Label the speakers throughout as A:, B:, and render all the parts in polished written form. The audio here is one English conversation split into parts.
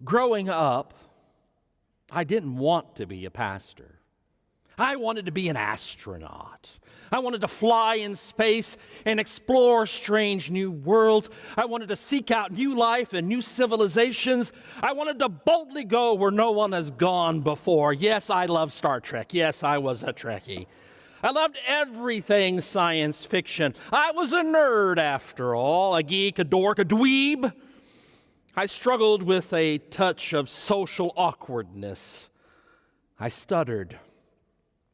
A: Growing up, I didn't want to be a pastor. I wanted to be an astronaut. I wanted to fly in space and explore strange new worlds. I wanted to seek out new life and new civilizations. I wanted to boldly go where no one has gone before. Yes, I love Star Trek. Yes, I was a Trekkie. I loved everything science fiction. I was a nerd, after all, a geek, a dork, a dweeb. I struggled with a touch of social awkwardness. I stuttered.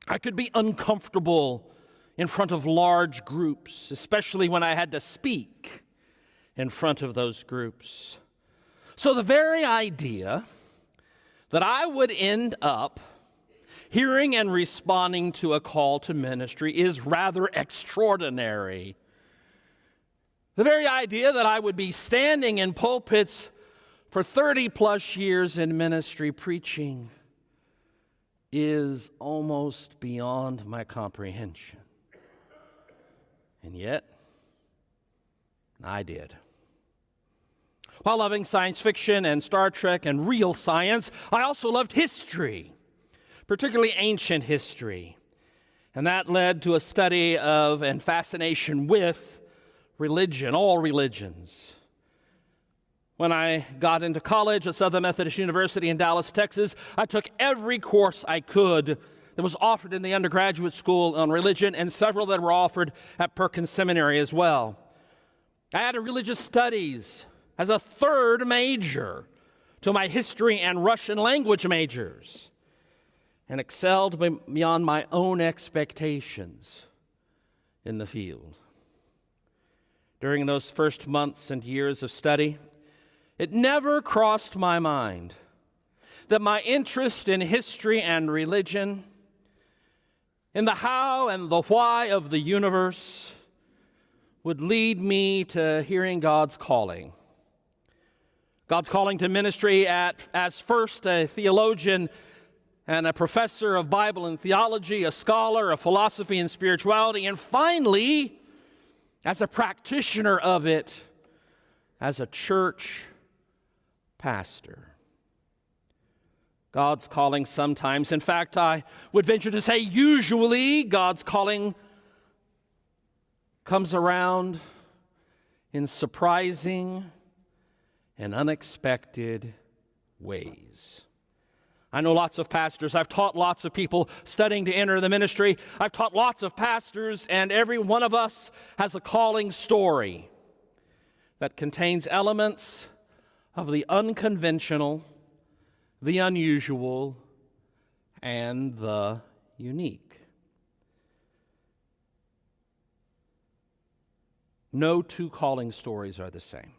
A: I could be uncomfortable in front of large groups, especially when I had to speak in front of those groups. So the very idea that I would end up hearing and responding to a call to ministry is rather extraordinary. The very idea that I would be standing in pulpits for 30 plus years in ministry preaching is almost beyond my comprehension. And yet, I did. While loving science fiction and Star Trek and real science, I also loved history, particularly ancient history. And that led to a study of and fascination with religion, all religions. When I got into college at Southern Methodist University in Dallas, Texas, I took every course I could that was offered in the undergraduate school on religion and several that were offered at Perkins Seminary as well. I added religious studies as a third major to my history and Russian language majors and excelled beyond my own expectations in the field. During those first months and years of study, it never crossed my mind that my interest in history and religion, in the how and the why of the universe, would lead me to hearing God's calling. God's calling to ministry as first a theologian and a professor of Bible and theology, a scholar of philosophy and spirituality, and finally, as a practitioner of it, as a church pastor. God's calling sometimes, in fact, I would venture to say usually, God's calling comes around in surprising and unexpected ways. I know lots of pastors. I've taught lots of people studying to enter the ministry. I've taught lots of pastors, and every one of us has a calling story that contains elements of the unconventional, the unusual, and the unique. No two calling stories are the same.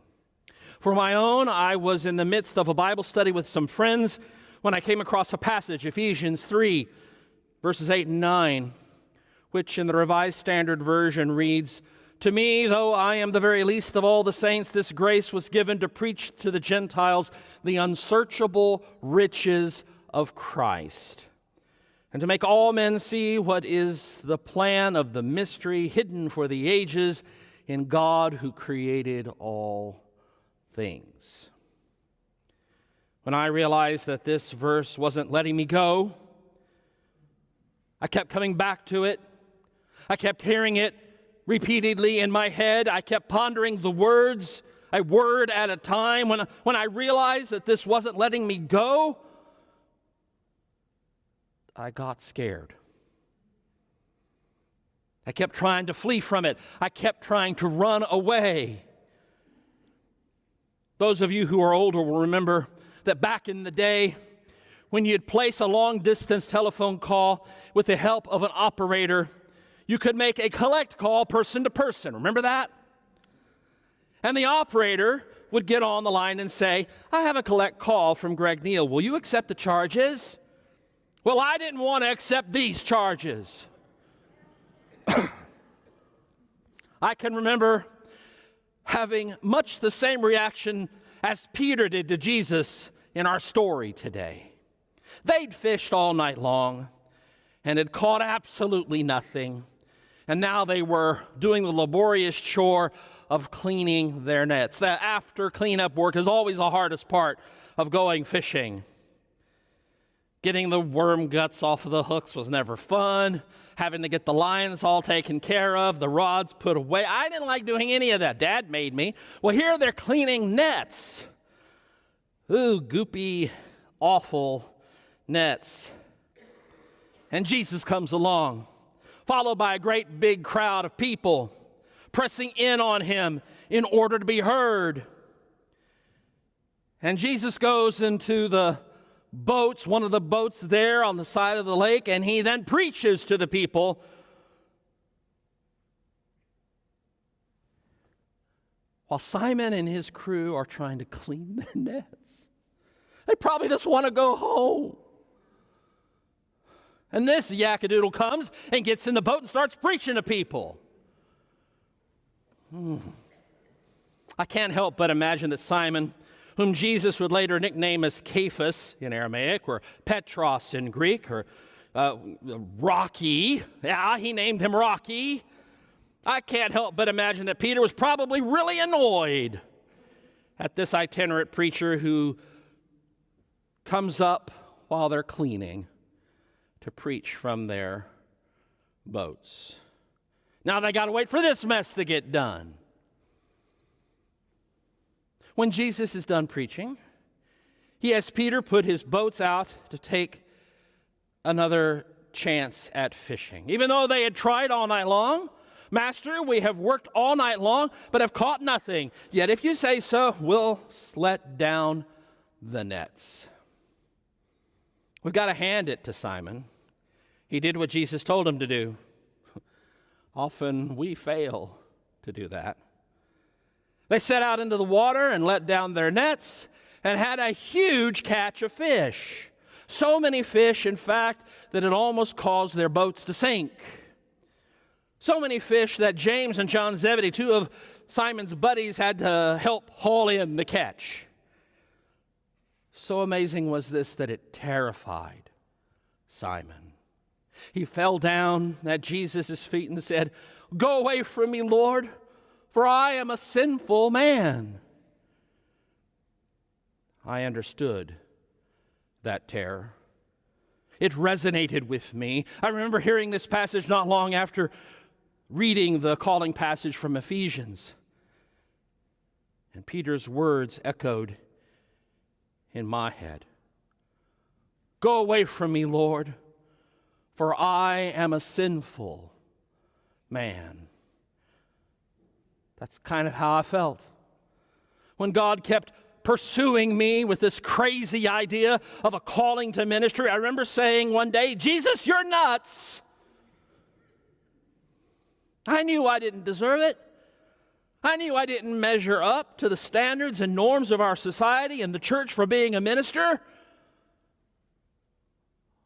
A: For my own, I was in the midst of a Bible study with some friends when I came across a passage, Ephesians 3, verses 8 and 9, which in the Revised Standard Version reads, "To me, though I am the very least of all the saints, this grace was given to preach to the Gentiles the unsearchable riches of Christ, and to make all men see what is the plan of the mystery hidden for the ages in God who created all things." When I realized that this verse wasn't letting me go, I kept coming back to it. I kept hearing it repeatedly in my head. I kept pondering the words, a word at a time. When I realized that this wasn't letting me go, I got scared. I kept trying to flee from it. I kept trying to run away. Those of you who are older will remember that back in the day, when you'd place a long-distance telephone call with the help of an operator, you could make a collect call person to person. Remember that? And the operator would get on the line and say, "I have a collect call from Greg Neal. Will you accept the charges?" Well, I didn't want to accept these charges. I can remember having much the same reaction as Peter did to Jesus in our story today. They'd fished all night long and had caught absolutely nothing. And now they were doing the laborious chore of cleaning their nets. That after cleanup work is always the hardest part of going fishing. Getting the worm guts off of the hooks was never fun. Having to get the lines all taken care of, the rods put away. I didn't like doing any of that. Dad made me. Well, here they're cleaning nets. Ooh, goopy, awful nets. And Jesus comes along, followed by a great big crowd of people pressing in on him in order to be heard. And Jesus goes into the boats, one of the boats there on the side of the lake, and he then preaches to the people. While Simon and his crew are trying to clean their nets. They probably just want to go home. And this yakkadoodle comes and gets in the boat and starts preaching to people. I can't help but imagine that Simon, whom Jesus would later nickname as Cephas in Aramaic, or Petros in Greek, or Rocky. Yeah, he named him Rocky. I can't help but imagine that Peter was probably really annoyed at this itinerant preacher who comes up while they're cleaning to preach from their boats. Now they got to wait for this mess to get done. When Jesus is done preaching, he has Peter put his boats out to take another chance at fishing. Even though they had tried all night long, Master, we have worked all night long, but have caught nothing. Yet if you say so, we'll let down the nets. We've got to hand it to Simon. He did what Jesus told him to do. Often we fail to do that. They set out into the water and let down their nets and had a huge catch of fish. So many fish, in fact, that it almost caused their boats to sink. So many fish that James and John Zebedee, two of Simon's buddies, had to help haul in the catch. So amazing was this that it terrified Simon. He fell down at Jesus' feet and said, "Go away from me, Lord, for I am a sinful man." I understood that terror. It resonated with me. I remember hearing this passage not long after reading the calling passage from Ephesians. And Peter's words echoed in my head. "Go away from me, Lord, for I am a sinful man." That's kind of how I felt when God kept pursuing me with this crazy idea of a calling to ministry. I remember saying one day, "Jesus, you're nuts." I knew I didn't deserve it. I knew I didn't measure up to the standards and norms of our society and the church for being a minister.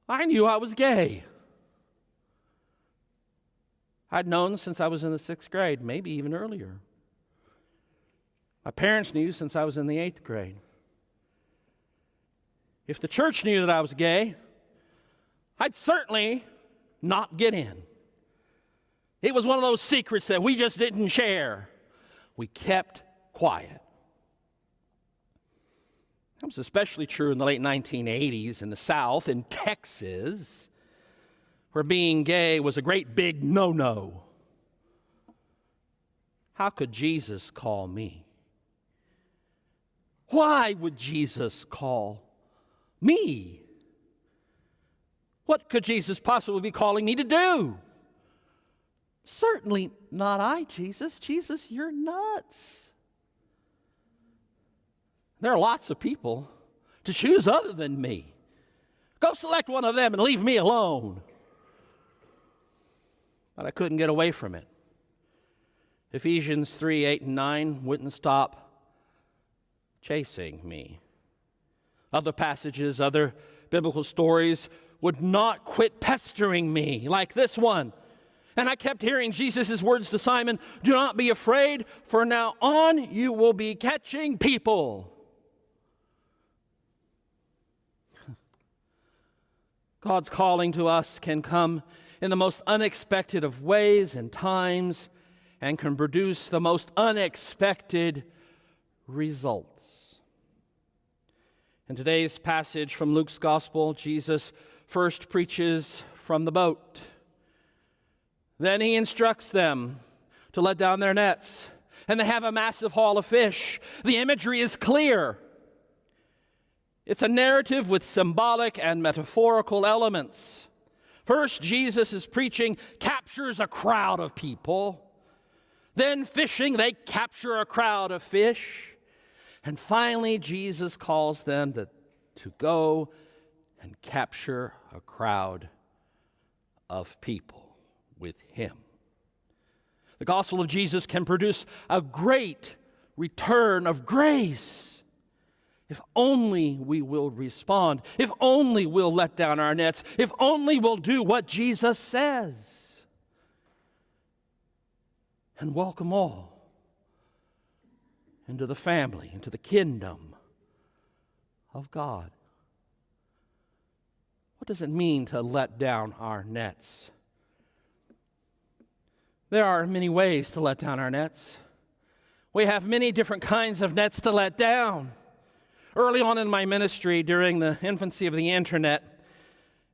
A: I knew I was gay. I'd known since I was in the 6th grade, maybe even earlier. My parents knew since I was in the 8th grade. If the church knew that I was gay, I'd certainly not get in. It was one of those secrets that we just didn't share. We kept quiet. That was especially true in the late 1980s in the South, in Texas, where being gay was a great big no-no. How could Jesus call me? Why would Jesus call me? What could Jesus possibly be calling me to do? Certainly not I, Jesus. Jesus, you're nuts. There are lots of people to choose other than me. Go select one of them and leave me alone. But I couldn't get away from it. Ephesians 3:8 and 9 wouldn't stop chasing me. Other passages, other biblical stories would not quit pestering me like this one. And I kept hearing Jesus' words to Simon, "Do not be afraid, for now on you will be catching people." God's calling to us can come in the most unexpected of ways and times and can produce the most unexpected results. In today's passage from Luke's Gospel, Jesus first preaches from the boat. Then he instructs them to let down their nets, and they have a massive haul of fish. The imagery is clear. It's a narrative with symbolic and metaphorical elements. First, Jesus' preaching captures a crowd of people. Then fishing, they capture a crowd of fish. And finally, Jesus calls them to go and capture a crowd of people with him. The gospel of Jesus can produce a great return of grace if only we will respond, if only we'll let down our nets, if only we'll do what Jesus says. And welcome all into the family, into the kingdom of God. What does it mean to let down our nets? There are many ways to let down our nets. We have many different kinds of nets to let down. Early on in my ministry, during the infancy of the internet,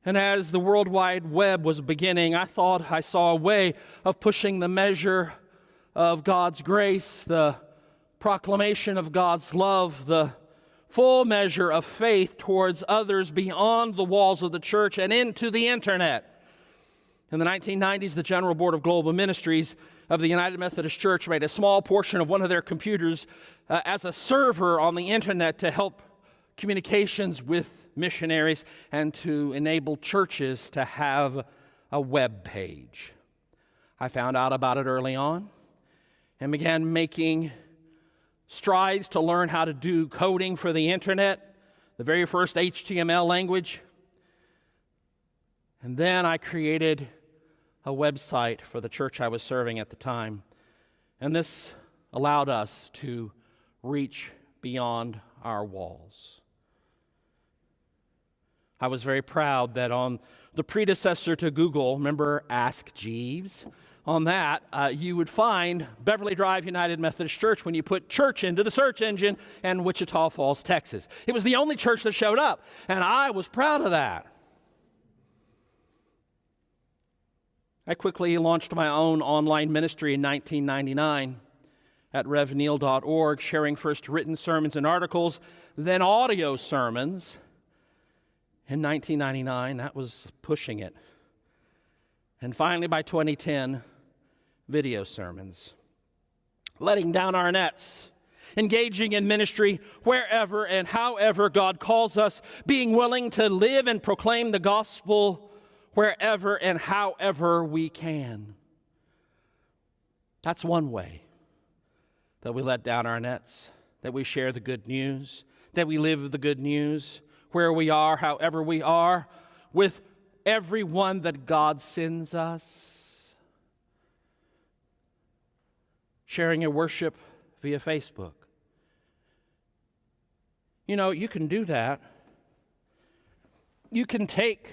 A: and as the World Wide Web was beginning, I thought I saw a way of pushing the measure of God's grace, the proclamation of God's love, the full measure of faith towards others beyond the walls of the church and into the internet. In the 1990s, the General Board of Global Ministries of the United Methodist Church made a small portion of one of their computers as a server on the internet to help communications with missionaries and to enable churches to have a web page. I found out about it early on and began making strides to learn how to do coding for the internet, the very first HTML language. And then I created a website for the church I was serving at the time. And this allowed us to reach beyond our walls. I was very proud that on the predecessor to Google, remember Ask Jeeves? On that, you would find Beverly Drive United Methodist Church when you put church into the search engine in Wichita Falls, Texas. It was the only church that showed up, and I was proud of that. I quickly launched my own online ministry in 1999 at revneal.org, sharing first written sermons and articles, then audio sermons. In 1999, that was pushing it. And finally, by 2010, video sermons. Letting down our nets, engaging in ministry wherever and however God calls us, being willing to live and proclaim the gospel wherever and however we can. That's one way that we let down our nets, that we share the good news, that we live the good news where we are, however we are, with everyone that God sends us. Sharing your worship via Facebook. You know, you can do that. You can take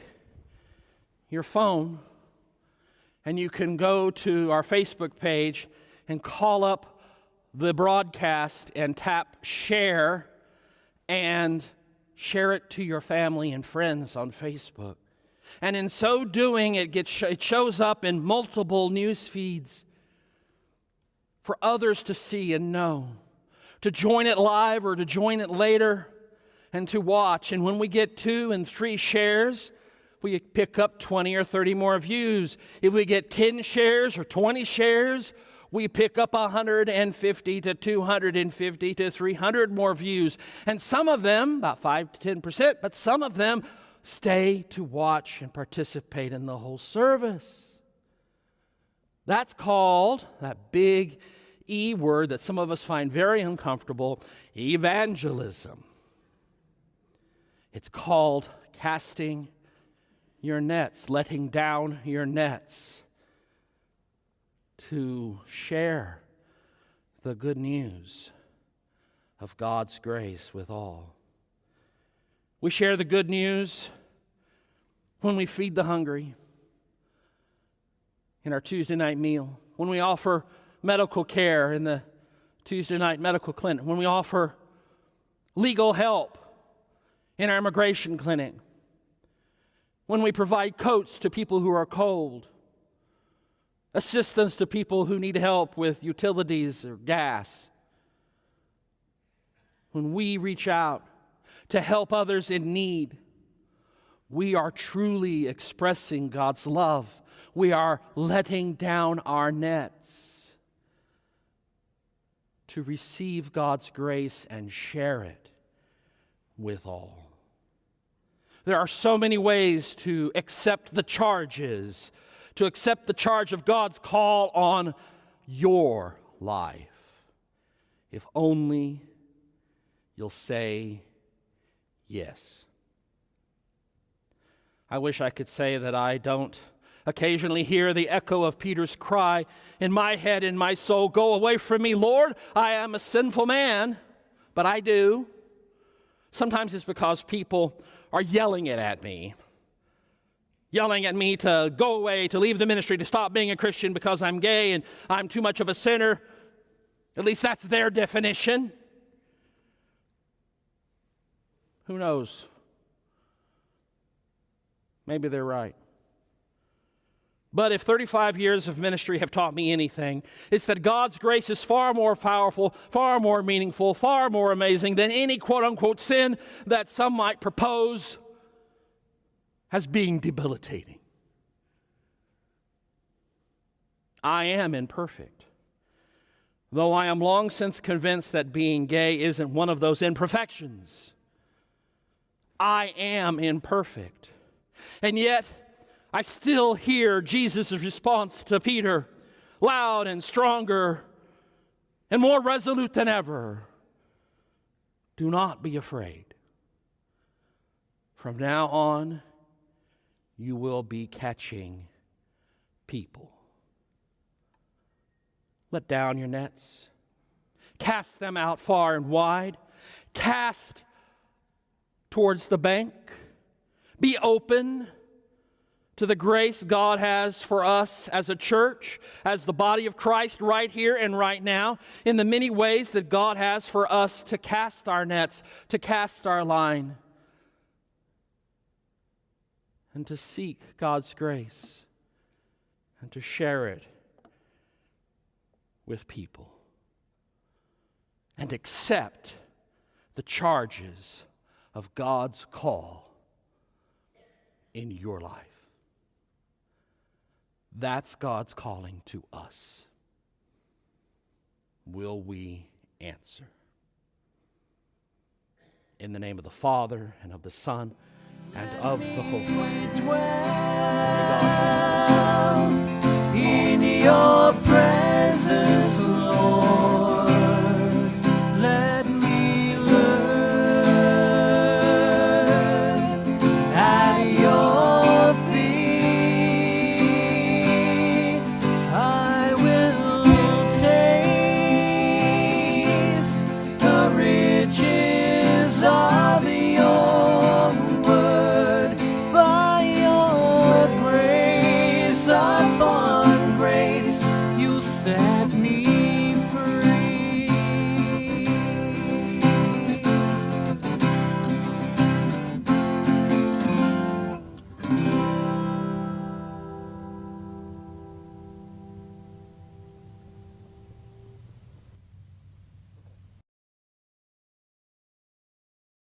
A: your phone and you can go to our Facebook page and call up the broadcast and tap share and share it to your family and friends on Facebook. And in so doing, it shows up in multiple news feeds for others to see and know, to join it live or to join it later and to watch. And when we get 2 and 3 shares, we pick up 20 or 30 more views. If we get 10 shares or 20 shares, we pick up 150 to 250 to 300 more views. And some of them, about 5 to 10%, but some of them stay to watch and participate in the whole service. That's called, that big E word that some of us find very uncomfortable, evangelism. It's called casting your nets, letting down your nets to share the good news of God's grace with all. We share the good news when we feed the hungry in our Tuesday night meal, when we offer medical care in the Tuesday night medical clinic, when we offer legal help in our immigration clinic, when we provide coats to people who are cold, assistance to people who need help with utilities or gas, when we reach out to help others in need, we are truly expressing God's love. We are letting down our nets to receive God's grace and share it with all. There are so many ways to accept the charges, to accept the charge of God's call on your life. If only you'll say yes. I wish I could say that I don't occasionally hear the echo of Peter's cry in my head, in my soul, "Go away from me, Lord, I am a sinful man," but I do. Sometimes it's because people are yelling it at me to go away, to leave the ministry, to stop being a Christian because I'm gay and I'm too much of a sinner. At least that's their definition. Who knows? Maybe they're right. But if 35 years of ministry have taught me anything, it's that God's grace is far more powerful, far more meaningful, far more amazing than any quote-unquote sin that some might propose as being debilitating. I am imperfect, though I am long since convinced that being gay isn't one of those imperfections. I am imperfect. And yet, I still hear Jesus' response to Peter, loud and stronger and more resolute than ever. Do not be afraid. From now on, you will be catching people. Let down your nets. Cast them out far and wide. Cast towards the bank. Be open to the grace God has for us as a church, as the body of Christ right here and right now, in the many ways that God has for us to cast our nets, to cast our line, and to seek God's grace and to share it with people and accept the charges of God's call in your life. That's God's calling to us. Will we answer? In the name of the Father, and of the Son, and of the Holy Spirit. May God's people say, in your presence.